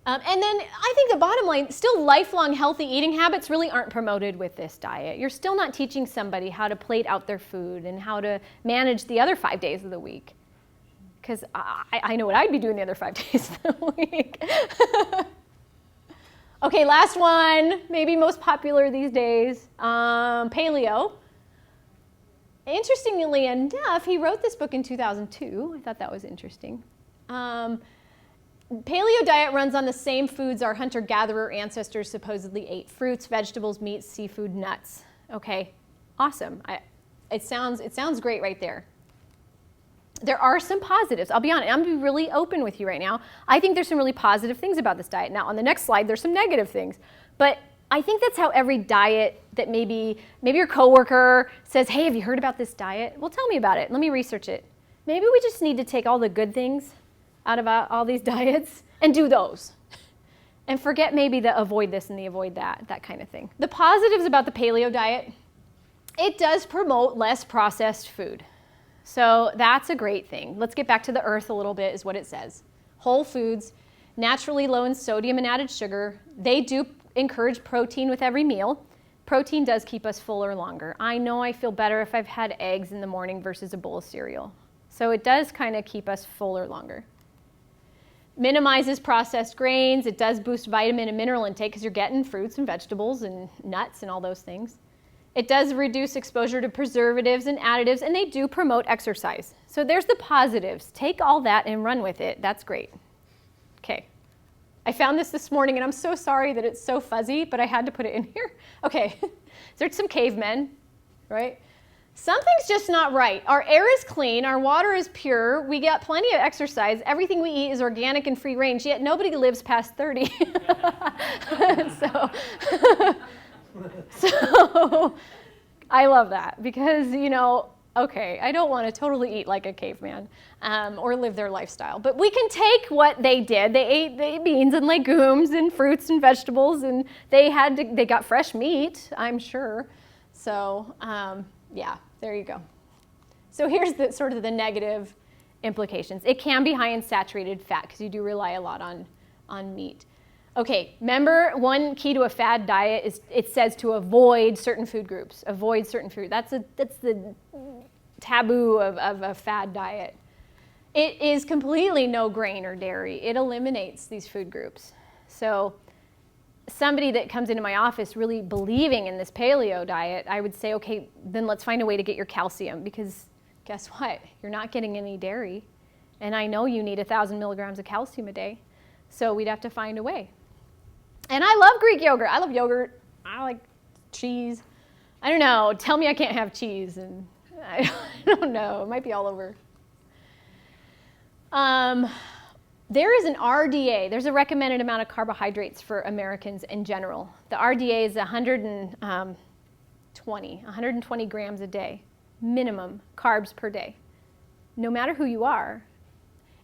And then I think the bottom line, still lifelong healthy eating habits really aren't promoted with this diet. You're still not teaching somebody how to plate out their food and how to manage the other 5 days of the week. Because I know what I'd be doing the other 5 days of the week. Okay, last one, maybe most popular these days, paleo. Interestingly enough, he wrote this book in 2002. I thought that was interesting. Paleo diet runs on the same foods our hunter-gatherer ancestors supposedly ate: fruits, vegetables, meats, seafood, nuts. Okay, awesome. It sounds great right there. There are some positives. I'll be honest. I'm going to be really open with you right now. I think there's some really positive things about this diet. Now, on the next slide, there's some negative things. But I think that's how every diet that maybe your coworker says, hey, have you heard about this diet? Well, tell me about it. Let me research it. Maybe we just need to take all the good things out of all these diets and do those. And forget maybe the avoid this and the avoid that kind of thing. The positives about the paleo diet, it does promote less processed food. So that's a great thing. Let's get back to the earth a little bit is what it says. Whole foods, naturally low in sodium and added sugar. They do encourage protein with every meal. Protein does keep us fuller longer. I know I feel better if I've had eggs in the morning versus a bowl of cereal. So it does kind of keep us fuller longer. Minimizes processed grains. It does boost vitamin and mineral intake because you're getting fruits and vegetables and nuts and all those things. It does reduce exposure to preservatives and additives, and they do promote exercise. So there's the positives. Take all that and run with it. That's great. Okay. I found this morning, and I'm so sorry that it's so fuzzy, but I had to put it in here. Okay. So there's some cavemen, right? Something's just not right. Our air is clean, our water is pure, we get plenty of exercise, everything we eat is organic and free range, yet nobody lives past 30. So I love that because, okay, I don't want to totally eat like a caveman or live their lifestyle. But we can take what they did. They ate beans and legumes and fruits and vegetables, and they got fresh meat, I'm sure. So, yeah, there you go. So here's the sort of the negative implications. It can be high in saturated fat because you do rely a lot on meat. Okay, remember one key to a fad diet is it says to avoid certain food groups. Avoid certain food. That's the taboo of a fad diet. It is completely no grain or dairy. It eliminates these food groups. So somebody that comes into my office really believing in this paleo diet, I would say, okay, then let's find a way to get your calcium because guess what? You're not getting any dairy. And I know you need 1,000 milligrams of calcium a day. So we'd have to find a way. And I love Greek yogurt. I love yogurt. I like cheese. I don't know. Tell me I can't have cheese. And I don't know. It might be all over. There is an RDA. There's a recommended amount of carbohydrates for Americans in general. The RDA is 120 grams a day, minimum carbs per day, no matter who you are.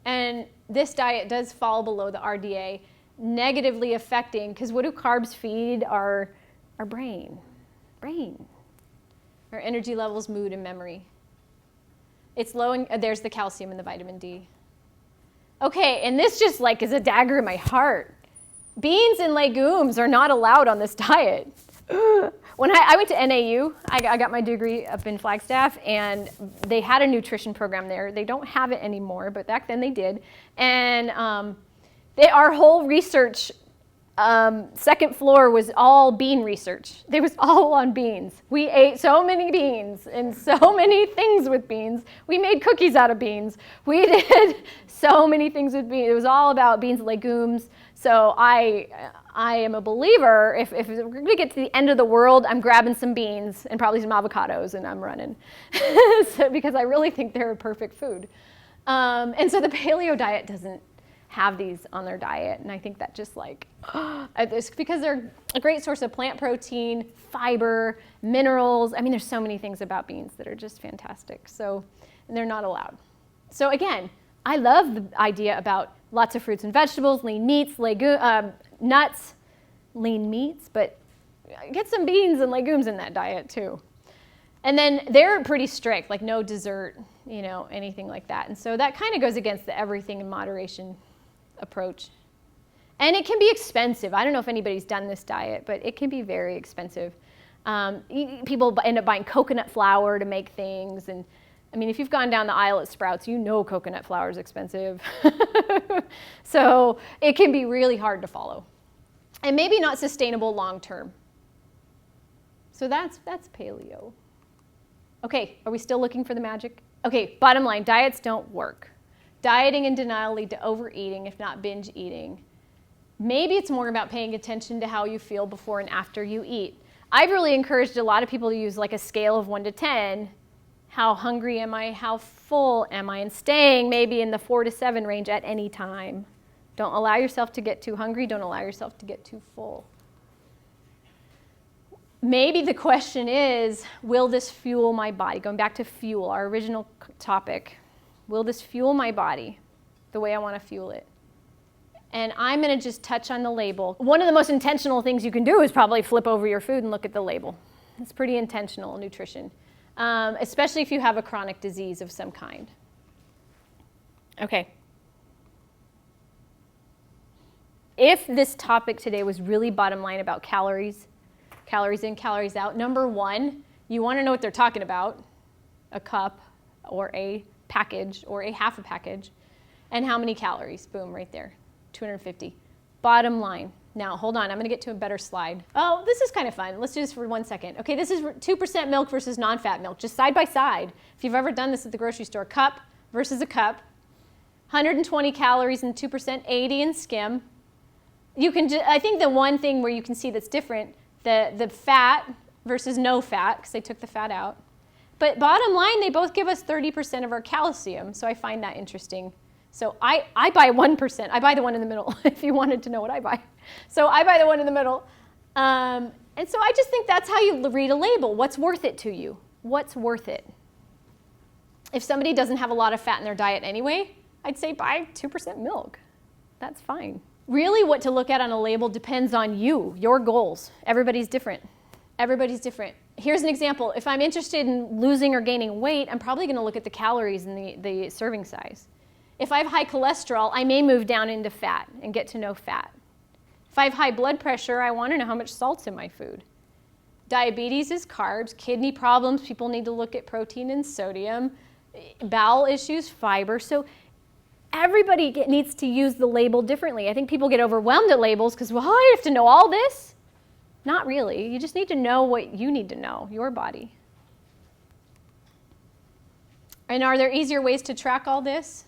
And this diet does fall below the RDA, negatively affecting, because what do carbs feed our brain? Our energy levels, mood, and memory. It's low in, there's the calcium and the vitamin D. Okay, and this just like is a dagger in my heart. Beans and legumes are not allowed on this diet. When I went to NAU, I got my degree up in Flagstaff, and they had a nutrition program there. They don't have it anymore, but back then they did. And our whole research, second floor was all bean research. It was all on beans. We ate so many beans and so many things with beans. We made cookies out of beans. We did so many things with beans. It was all about beans and legumes. So I am a believer, if we're going to get to the end of the world, I'm grabbing some beans and probably some avocados and I'm running. Because I really think they're a perfect food. And so the paleo diet doesn't have these on their diet. And I think that just like, it's because they're a great source of plant protein, fiber, minerals. I mean, there's so many things about beans that are just fantastic. So, and they're not allowed. So again, I love the idea about lots of fruits and vegetables, lean meats, nuts, lean meats, but get some beans and legumes in that diet too. And then they're pretty strict, like no dessert, anything like that. And so that kind of goes against the everything in moderation approach. And it can be expensive. I don't know if anybody's done this diet, but it can be very expensive. People end up buying coconut flour to make things. And I mean, if you've gone down the aisle at Sprouts, you know coconut flour is expensive. So it can be really hard to follow. And maybe not sustainable long term. So that's paleo. Okay, are we still looking for the magic? Okay, bottom line, diets don't work. Dieting and denial lead to overeating, if not binge eating. Maybe it's more about paying attention to how you feel before and after you eat. I've really encouraged a lot of people to use like a scale of 1 to 10. How hungry am I? How full am I? And staying maybe in the 4 to 7 range at any time. Don't allow yourself to get too hungry. Don't allow yourself to get too full. Maybe the question is, will this fuel my body? Going back to fuel, our original topic. Will this fuel my body the way I want to fuel it? And I'm going to just touch on the label. One of the most intentional things you can do is probably flip over your food and look at the label. It's pretty intentional nutrition, especially if you have a chronic disease of some kind. Okay. If this topic today was really bottom line about calories in, calories out, number one, you want to know what they're talking about, a cup or a package or a half a package, and how many calories, boom, right there, 250. Bottom line. Now, hold on, I'm going to get to a better slide. Oh, this is kind of fun. Let's do this for 1 second. Okay, this is 2% milk versus non-fat milk, just side by side. If you've ever done this at the grocery store, cup versus a cup, 120 calories in 2%, 80 in skim. You can I think the one thing where you can see that's different, the fat versus no fat, because they took the fat out. But bottom line, they both give us 30% of our calcium, so I find that interesting. So I buy 1%. I buy the one in the middle, if you wanted to know what I buy. So I buy the one in the middle. And so I just think that's how you read a label. What's worth it to you? What's worth it? If somebody doesn't have a lot of fat in their diet anyway, I'd say buy 2% milk. That's fine. Really, what to look at on a label depends on you, your goals. Everybody's different. Everybody's different. Here's an example. If I'm interested in losing or gaining weight, I'm probably going to look at the calories and the serving size. If I have high cholesterol, I may move down into fat and get to no fat. If I have high blood pressure, I want to know how much salt's in my food. Diabetes is carbs. Kidney problems, people need to look at protein and sodium. Bowel issues, fiber. So everybody needs to use the label differently. I think people get overwhelmed at labels because, well, I have to know all this. Not really. You just need to know what you need to know, your body. And are there easier ways to track all this?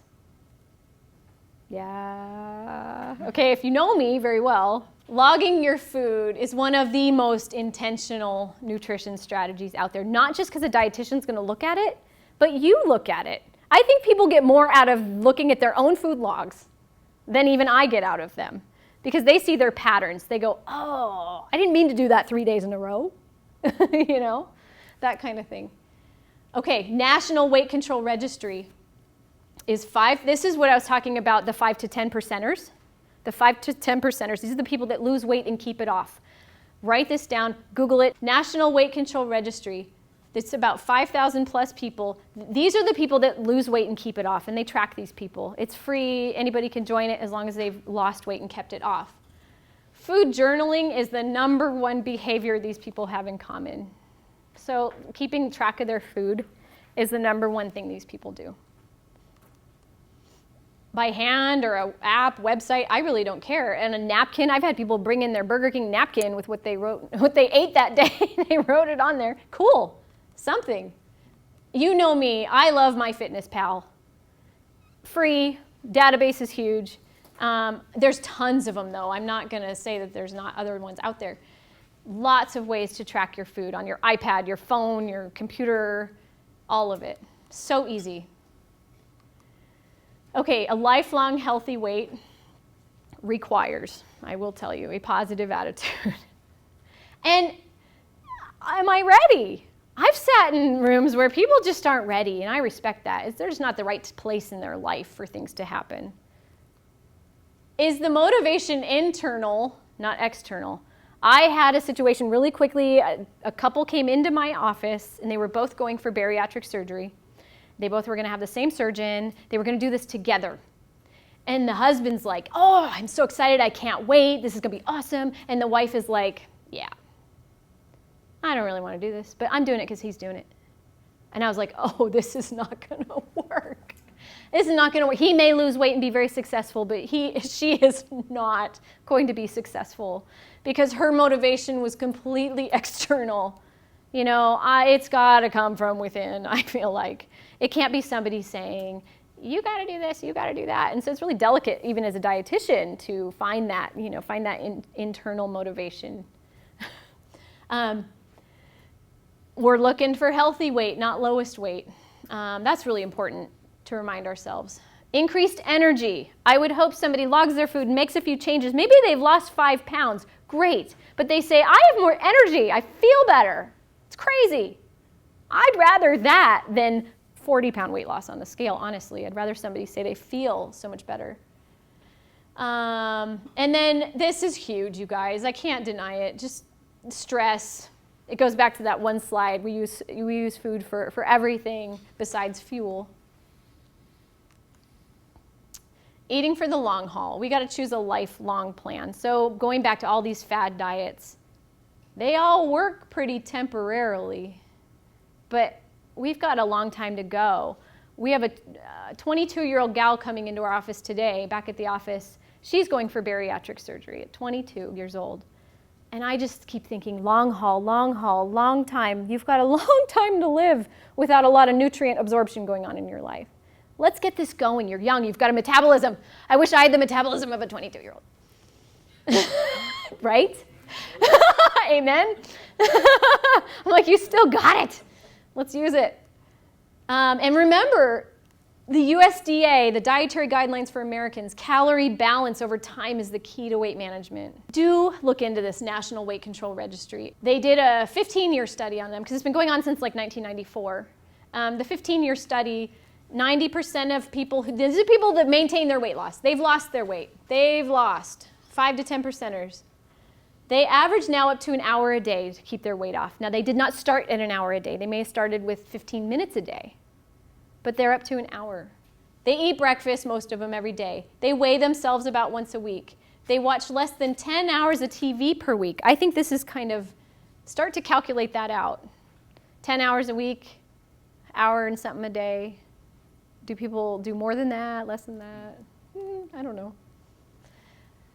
Yeah. Okay, if you know me very well, logging your food is one of the most intentional nutrition strategies out there. Not just because a dietitian's going to look at it, but you look at it. I think people get more out of looking at their own food logs than even I get out of them, because they see their patterns. They go, oh, I didn't mean to do that 3 days in a row, you know, that kind of thing. Okay, National Weight Control Registry is this is what I was talking about, the 5 to 10 percenters. The 5 to 10 percenters, these are the people that lose weight and keep it off. Write this down, Google it, National Weight Control Registry. It's about 5,000 plus people. These are the people that lose weight and keep it off, and they track these people. It's free, anybody can join it as long as they've lost weight and kept it off. Food journaling is the #1 behavior these people have in common. So keeping track of their food is the #1 thing these people do. By hand or an app, website, I really don't care. And a napkin, I've had people bring in their Burger King napkin with what they ate that day. They wrote it on there. Cool. Something. You know me, I love MyFitnessPal. Free, database is huge. There's tons of them though. I'm not gonna say that there's not other ones out there. Lots of ways to track your food on your iPad, your phone, your computer, all of it. So easy. Okay, a lifelong healthy weight requires, I will tell you, a positive attitude. And am I ready? I've sat in rooms where people just aren't ready, and I respect that. They're just not the right place in their life for things to happen. Is the motivation internal, not external? I had a situation really quickly. A couple came into my office, and they were both going for bariatric surgery. They both were going to have the same surgeon. They were going to do this together. And the husband's like, oh, I'm so excited. I can't wait. This is going to be awesome. And the wife is like, yeah, I don't really want to do this, but I'm doing it because he's doing it. And I was like, oh, this is not going to work. This is not going to work. He may lose weight and be very successful, but she is not going to be successful because her motivation was completely external. You know, it's got to come from within, I feel like. It can't be somebody saying, you got to do this, you got to do that. And so it's really delicate, even as a dietitian, to find that, internal motivation. We're looking for healthy weight, not lowest weight. That's really important to remind ourselves. Increased energy. I would hope somebody logs their food, makes a few changes. Maybe they've lost 5 pounds. Great. But they say, I have more energy. I feel better. It's crazy. I'd rather that than 40-pound weight loss on the scale, honestly. I'd rather somebody say they feel so much better. And then this is huge, you guys. I can't deny it. Just stress. It goes back to that one slide. We use food for everything besides fuel. Eating for the long haul. We got to choose a lifelong plan. So going back to all these fad diets, they all work pretty temporarily, but we've got a long time to go. We have a 22-year-old gal coming into our office today, back at the office. She's going for bariatric surgery at 22 years old. And I just keep thinking, long haul, long time. You've got a long time to live without a lot of nutrient absorption going on in your life. Let's get this going. You're young. You've got a metabolism. I wish I had the metabolism of a 22-year-old. Right? Amen? I'm like, you still got it. Let's use it. And remember, the USDA, the Dietary Guidelines for Americans, calorie balance over time is the key to weight management. Do look into this National Weight Control Registry. They did a 15-year study on them because it's been going on since like 1994. The 15-year study, 90% of people, these are people that maintain their weight loss. They've lost their weight. They've lost 5 to 10 percenters. They average now up to an hour a day to keep their weight off. Now, they did not start at an hour a day. They may have started with 15 minutes a day, but they're up to an hour. They eat breakfast, most of them, every day. They weigh themselves about once a week. They watch less than 10 hours of TV per week. I think this is kind of, start to calculate that out. 10 hours a week, hour and something a day. Do people do more than that, less than that? I don't know.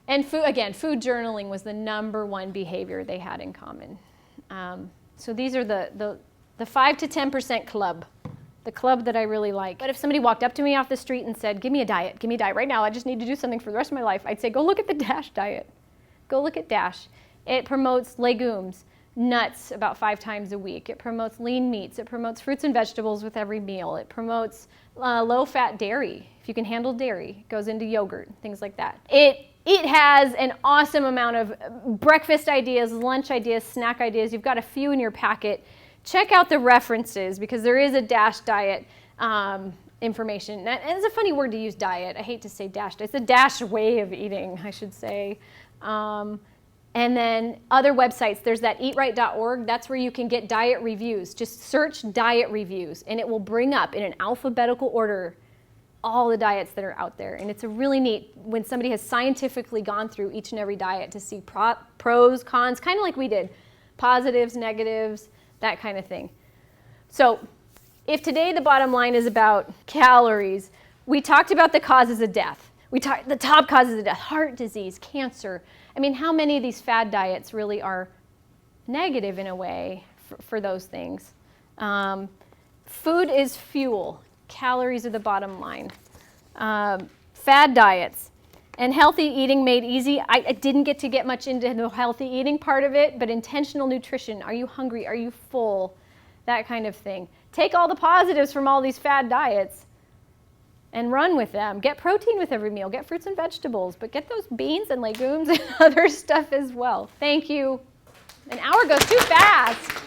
And food, again, food journaling was the #1 behavior they had in common. So these are the 5 to 10% club, the club that I really like. But if somebody walked up to me off the street and said, give me a diet right now, I just need to do something for the rest of my life, I'd say, go look at the DASH diet. Go look at DASH. It promotes legumes, nuts about 5 times a week. It promotes lean meats. It promotes fruits and vegetables with every meal. It promotes low-fat dairy. If you can handle dairy, it goes into yogurt, things like that. It has an awesome amount of breakfast ideas, lunch ideas, snack ideas. You've got a few in your packet. Check out the references because there is a DASH diet information. And it's a funny word to use, diet. I hate to say DASH. It's a DASH way of eating, I should say. And then other websites, there's that eatright.org. That's where you can get diet reviews. Just search diet reviews, and it will bring up in an alphabetical order all the diets that are out there. And it's a really neat when somebody has scientifically gone through each and every diet to see pros, cons, kind of like we did, positives, negatives, that kind of thing. So if today the bottom line is about calories, we talked about the causes of death. The top causes of death, heart disease, cancer. I mean, how many of these fad diets really are negative in a way for those things? Food is fuel. Calories are the bottom line. Fad diets and healthy eating made easy. I didn't get much into the healthy eating part of it, but intentional nutrition. Are you hungry? Are you full? That kind of thing. Take all the positives from all these fad diets and run with them. Get protein with every meal. Get fruits and vegetables, but get those beans and legumes and other stuff as well. Thank you. An hour goes too fast.